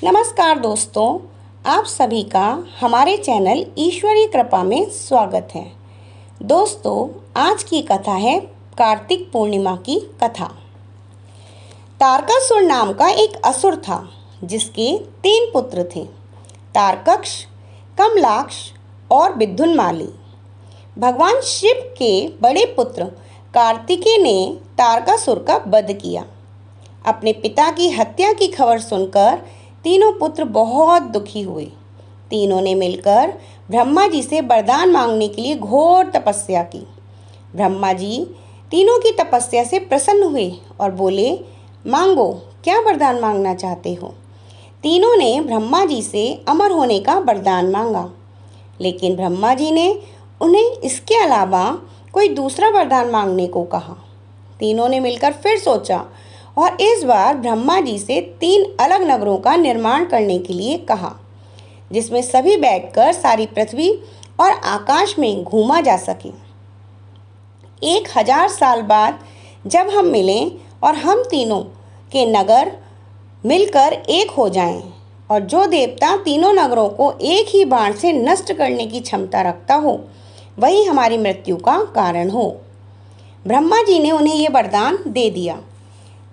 नमस्कार दोस्तों, आप सभी का हमारे चैनल ईश्वरीय कृपा में स्वागत है। दोस्तों, आज की कथा है कार्तिक पूर्णिमा की कथा। तारकासुर नाम का एक असुर था जिसके 3 पुत्र थे, तारकक्ष, कमलाक्ष और विद्युन्माली। भगवान शिव के बड़े पुत्र कार्तिकेय ने तारकासुर का वध किया। अपने पिता की हत्या की खबर सुनकर तीनों पुत्र बहुत दुखी हुए। तीनों ने मिलकर ब्रह्मा जी से वरदान मांगने के लिए घोर तपस्या की। ब्रह्मा जी तीनों की तपस्या से प्रसन्न हुए और बोले, मांगो, क्या वरदान मांगना चाहते हो। तीनों ने ब्रह्मा जी से अमर होने का वरदान मांगा, लेकिन ब्रह्मा जी ने उन्हें इसके अलावा कोई दूसरा वरदान मांगने को कहा। तीनों ने मिलकर फिर सोचा और इस बार ब्रह्मा जी से 3 अलग नगरों का निर्माण करने के लिए कहा, जिसमें सभी बैठकर सारी पृथ्वी और आकाश में घूमा जा सके। 1000 साल बाद जब हम मिलें और हम तीनों के नगर मिलकर एक हो जाएं, और जो देवता तीनों नगरों को एक ही बाण से नष्ट करने की क्षमता रखता हो, वही हमारी मृत्यु का कारण हो। ब्रह्मा जी ने उन्हें ये वरदान दे दिया।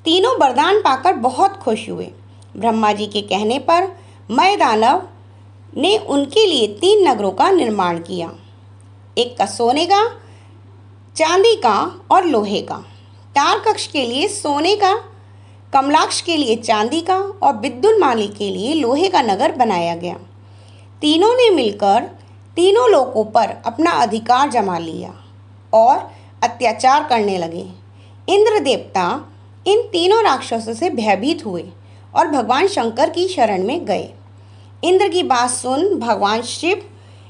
तीनों वरदान पाकर बहुत खुश हुए। ब्रह्मा जी के कहने पर मय दानव ने उनके लिए 3 नगरों का निर्माण किया, एक का सोने का, चांदी का और लोहे का। तारकक्ष के लिए सोने का, कमलाक्ष के लिए चांदी का और विद्युन्माली के लिए लोहे का नगर बनाया गया। तीनों ने मिलकर तीनों लोकों पर अपना अधिकार जमा लिया और अत्याचार करने लगे। इंद्र देवता इन तीनों राक्षसों से भयभीत हुए और भगवान शंकर की शरण में गए। इंद्र की बात सुन भगवान शिव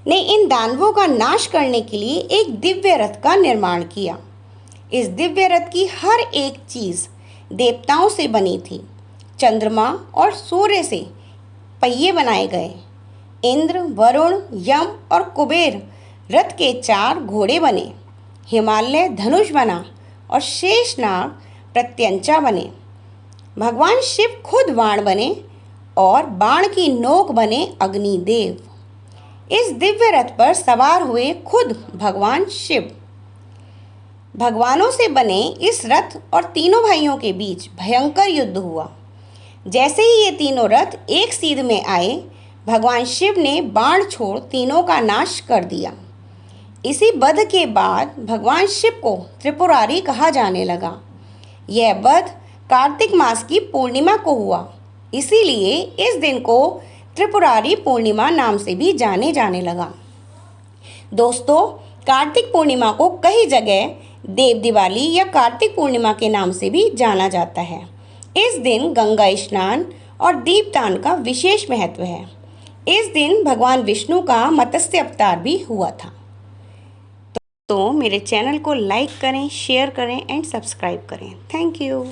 ने इन दानवों का नाश करने के लिए एक दिव्य रथ का निर्माण किया। इस दिव्य रथ की हर एक चीज़ देवताओं से बनी थी। चंद्रमा और सूर्य से पहिए बनाए गए। इंद्र, वरुण, यम और कुबेर रथ के 4 घोड़े बने। हिमालय धनुष बना और शेषनाग प्रत्यंचा बने। भगवान शिव खुद बाण बने और बाण की नोक बने अग्निदेव। इस दिव्य रथ पर सवार हुए खुद भगवान शिव। भगवानों से बने इस रथ और तीनों भाइयों के बीच भयंकर युद्ध हुआ। जैसे ही ये तीनों रथ एक सीध में आए, भगवान शिव ने बाण छोड़ तीनों का नाश कर दिया। इसी वध के बाद भगवान शिव को त्रिपुरारी कहा जाने लगा। यह वध कार्तिक मास की पूर्णिमा को हुआ, इसीलिए इस दिन को त्रिपुरारी पूर्णिमा नाम से भी जाने लगा। दोस्तों, कार्तिक पूर्णिमा को कई जगह देव दिवाली या कार्तिक पूर्णिमा के नाम से भी जाना जाता है। इस दिन गंगा स्नान और दीपदान का विशेष महत्व है। इस दिन भगवान विष्णु का मत्स्य अवतार भी हुआ था। तो मेरे चैनल को लाइक करें, शेयर करें एंड सब्सक्राइब करें। Thank you.